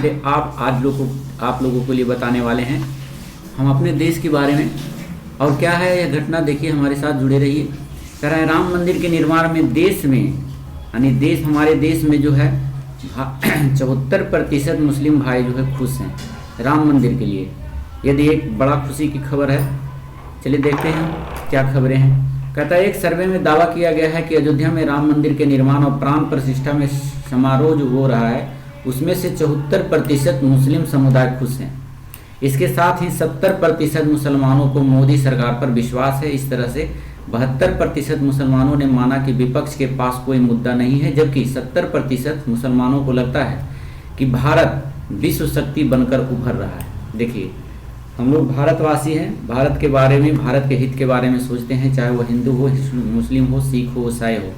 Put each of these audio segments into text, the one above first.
पे आप लोगों के लिए बताने वाले हैं हम अपने देश के बारे में। और क्या है यह घटना, देखिए हमारे साथ जुड़े रहिए। कह रहा है राम मंदिर के निर्माण में देश में यानी हमारे देश में जो है 74% मुस्लिम भाई जो है खुश हैं राम मंदिर के लिए। यदि एक बड़ा खुशी की खबर है, चलिए देखते हैं क्या खबरें हैं। कहता है एक सर्वे में दावा किया गया है कि अयोध्या में राम मंदिर के निर्माण और प्राण प्रतिष्ठा में समारोह जो हो रहा है उसमें से 74% मुस्लिम समुदाय खुश हैं। इसके साथ ही 70% मुसलमानों को मोदी सरकार पर विश्वास है। इस तरह से 72% मुसलमानों ने माना कि विपक्ष के पास कोई मुद्दा नहीं है, जबकि 70% मुसलमानों को लगता है कि भारत विश्व शक्ति बनकर उभर रहा है। देखिए हम लोग भारतवासी हैं, भारत के बारे में, भारत के हित के बारे में सोचते हैं, चाहे वो हिंदू हो, मुस्लिम हो, सिख हो, ईसाई हो।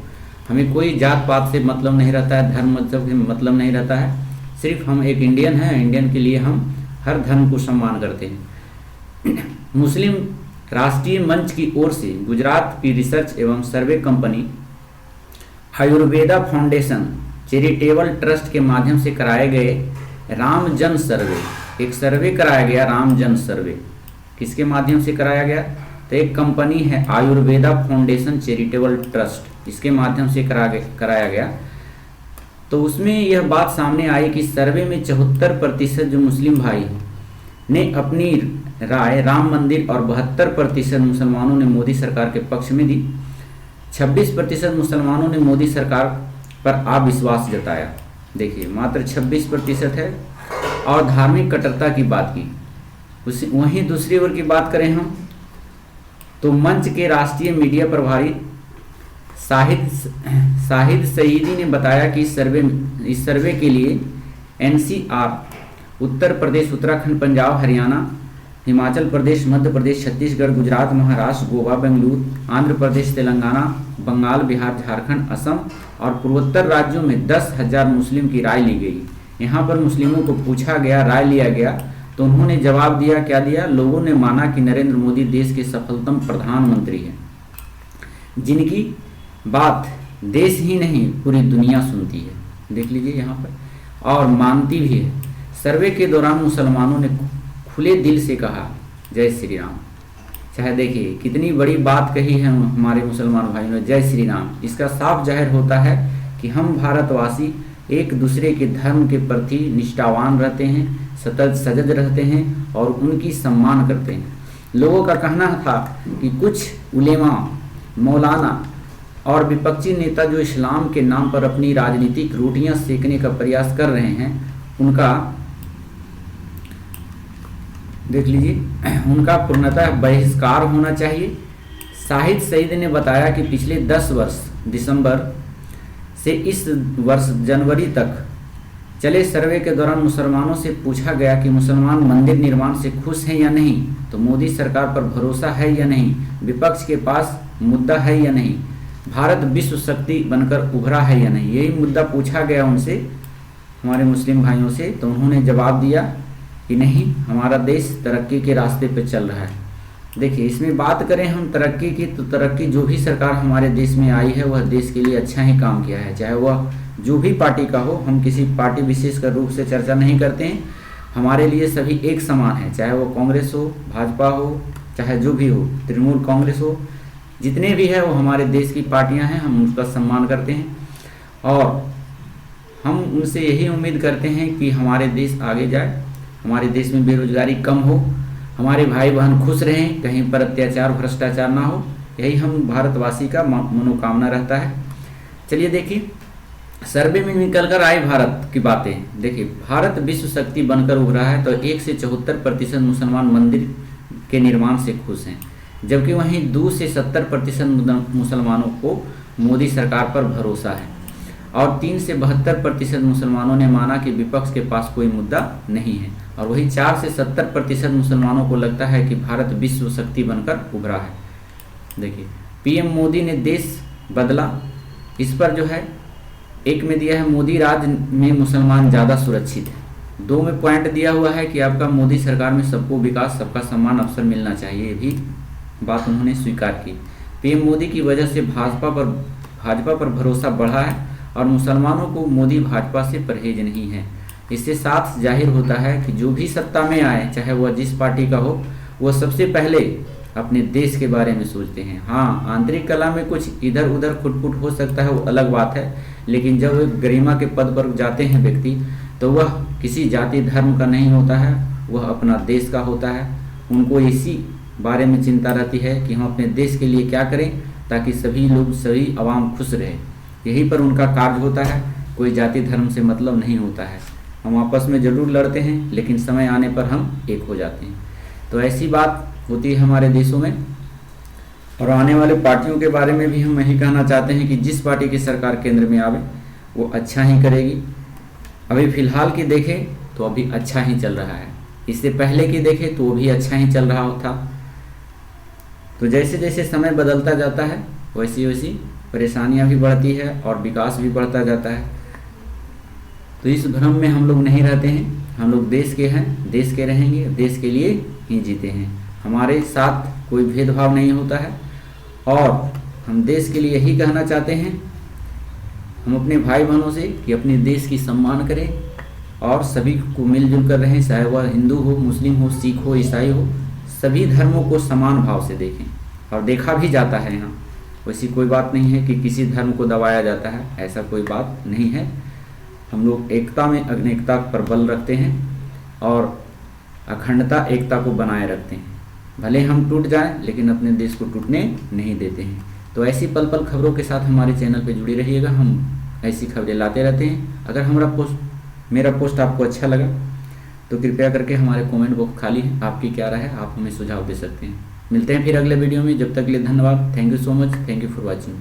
हमें कोई जात पात से मतलब नहीं रहता है, धर्म मतलब से मतलब नहीं रहता है। सिर्फ हम एक इंडियन हैं, इंडियन के लिए हम हर धर्म को सम्मान करते हैं। मुस्लिम राष्ट्रीय मंच की ओर से गुजरात की रिसर्च एवं survey company Ayurveda foundation charitable trust के माध्यम से कराए गए राम जन सर्वे, एक सर्वे कराया गया राम जन सर्वे। किसके माध्यम से कराया गया? तो एक कंपनी है आयुर्वेदा फाउंडेशन चैरिटेबल ट्रस्ट, इसके माध्यम से कराया गया। तो उसमें यह बात सामने आई कि सर्वे में 74% जो मुस्लिम भाई ने अपनी राय राम मंदिर और 72% मुसलमानों ने मोदी सरकार के पक्ष में दी। 26% मुसलमानों ने मोदी सरकार पर अविश्वास जताया। देखिए मात्र 26% है। और धार्मिक कट्टरता की बात की। वहीं दूसरी ओर की बात करें हम तो मंच के राष्ट्रीय मीडिया प्रभारी शाहिद सईदी ने बताया कि इस सर्वे के लिए एनसीआर, उत्तर प्रदेश, उत्तराखंड, पंजाब, हरियाणा, हिमाचल प्रदेश, मध्य प्रदेश, छत्तीसगढ़, गुजरात, महाराष्ट्र, गोवा, बेंगलुरु, आंध्र प्रदेश, तेलंगाना, बंगाल, बिहार, झारखंड, असम और पूर्वोत्तर राज्यों में 10,000 मुस्लिम की राय ली गई। यहाँ पर मुस्लिमों को पूछा गया, राय लिया गया, तो उन्होंने जवाब दिया। क्या दिया? लोगों ने माना कि नरेंद्र मोदी देश के सफलतम प्रधानमंत्री हैं, जिनकी बात देश ही नहीं पूरी दुनिया सुनती है। देख लीजिए यहाँ पर, और मानती भी है। सर्वे के दौरान मुसलमानों ने खुले दिल से कहा जय श्री राम। चाहे देखिए कितनी बड़ी बात कही है हमारे मुसलमान भाइयों ने, जय श्री राम। इसका साफ जाहिर होता है कि हम भारतवासी एक दूसरे के धर्म के प्रति निष्ठावान रहते हैं, सतत सजग रहते हैं और उनकी सम्मान करते हैं। लोगों का कहना था कि कुछ उलेमा, मौलाना और विपक्षी नेता जो इस्लाम के नाम पर अपनी राजनीतिक रोटियां सेकने का प्रयास कर रहे हैं, उनका देख लीजिए उनका पूर्णतः बहिष्कार होना चाहिए। शाहिद सईद ने बताया कि पिछले 10 वर्ष दिसंबर से इस वर्ष जनवरी तक चले सर्वे के दौरान मुसलमानों से पूछा गया कि मुसलमान मंदिर निर्माण से खुश हैं या नहीं, तो मोदी सरकार पर भरोसा है या नहीं, विपक्ष के पास मुद्दा है या नहीं, भारत विश्व शक्ति बनकर उभरा है या नहीं। यही मुद्दा पूछा गया उनसे, हमारे मुस्लिम भाइयों से। तो उन्होंने जवाब दिया कि नहीं, हमारा देश तरक्की के रास्ते पर चल रहा है। देखिए इसमें बात करें हम तरक्की की, तो तरक्की जो भी सरकार हमारे देश में आई है वह देश के लिए अच्छा ही काम किया है, चाहे वह जो भी पार्टी का हो। हम किसी पार्टी विशेष का रूप से चर्चा नहीं करते हैं। हमारे लिए सभी एक समान है, चाहे वो कांग्रेस हो, भाजपा हो, चाहे जो भी हो, तृणमूल कांग्रेस हो, जितने भी है वो हमारे देश की पार्टियां हैं, हम उसका सम्मान करते हैं और हम उनसे यही उम्मीद करते हैं कि हमारे देश आगे जाए, हमारे देश में बेरोजगारी कम हो, हमारे भाई बहन खुश रहें, कहीं पर अत्याचार भ्रष्टाचार ना हो। यही हम भारतवासी का मनोकामना रहता है। चलिए देखिए सर्वे में निकल कर आई भारत की बातें। देखिए भारत विश्व शक्ति बनकर उभरा है, तो 1 से 74% मुसलमान मंदिर के निर्माण से खुश हैं, जबकि वहीं 2 से 70% मुसलमानों को मोदी सरकार पर भरोसा है और 3 से 72% मुसलमानों ने माना कि विपक्ष के पास कोई मुद्दा नहीं है, और वही 4 से 70% मुसलमानों को लगता है कि भारत विश्व शक्ति बनकर उभरा है। देखिए पीएम मोदी ने देश बदला, इस पर जो है एक में दिया है मोदी राज में मुसलमान ज़्यादा सुरक्षित है। 2 में पॉइंट दिया हुआ है कि आपका मोदी सरकार में सबको विकास, सबका सम्मान, अवसर मिलना चाहिए। ये भी बात उन्होंने स्वीकार की। पीएम मोदी की वजह से भाजपा पर भरोसा बढ़ा है और मुसलमानों को मोदी भाजपा से परहेज नहीं है। इससे साफ जाहिर होता है कि जो भी सत्ता में आए, चाहे वह जिस पार्टी का हो, वह सबसे पहले अपने देश के बारे में सोचते हैं। हाँ, आंतरिक कला में कुछ इधर उधर खुटपुट हो सकता है, वो अलग बात है, लेकिन जब वे गरिमा के पद पर जाते हैं व्यक्ति, तो वह किसी जाति धर्म का नहीं होता है, वह अपना देश का होता है। उनको इसी बारे में चिंता रहती है कि हम अपने देश के लिए क्या करें ताकि सभी लोग, सभी आवाम खुश रहे। यहीं पर उनका कार्य होता है, कोई जाति धर्म से मतलब नहीं होता है। हम आपस में ज़रूर लड़ते हैं, लेकिन समय आने पर हम एक हो जाते हैं। तो ऐसी बात होती है हमारे देशों में। और आने वाले पार्टियों के बारे में भी हम यही कहना चाहते हैं कि जिस पार्टी की सरकार केंद्र में आवे वो अच्छा ही करेगी। अभी फ़िलहाल की देखें तो अभी अच्छा ही चल रहा है, इससे पहले की देखें तो वो भी अच्छा ही चल रहा था। तो जैसे जैसे समय बदलता जाता है वैसी वैसी परेशानियां भी बढ़ती है और विकास भी बढ़ता जाता है। तो इस भ्रम में हम लोग नहीं रहते हैं, हम लोग देश के हैं, देश के रहेंगे, देश के लिए ही जीते हैं। हमारे साथ कोई भेदभाव नहीं होता है और हम देश के लिए यही कहना चाहते हैं, हम अपने भाई बहनों से कि अपने देश की सम्मान करें और सभी को मिलजुल कर रहें, चाहे वह हिंदू हो, मुस्लिम हो, सिख हो, ईसाई हो, सभी धर्मों को समान भाव से देखें। और देखा भी जाता है यहाँ, वैसी कोई बात नहीं है कि किसी धर्म को दबाया जाता है, ऐसा कोई बात नहीं है। हम लोग एकता में अनेकता पर बल रखते हैं और अखंडता एकता को बनाए रखते हैं। भले हम टूट जाएं लेकिन अपने देश को टूटने नहीं देते हैं। तो ऐसी पल पल खबरों के साथ हमारे चैनल पे जुड़े रहिएगा, हम ऐसी खबरें लाते रहते हैं। अगर मेरा पोस्ट आपको अच्छा लगा तो कृपया करके हमारे कमेंट बॉक्स खाली है, आपकी क्या राय है, आप हमें सुझाव दे सकते हैं। मिलते हैं फिर अगले वीडियो में, जब तक के लिए धन्यवाद। Thank you so much, thank you for watching.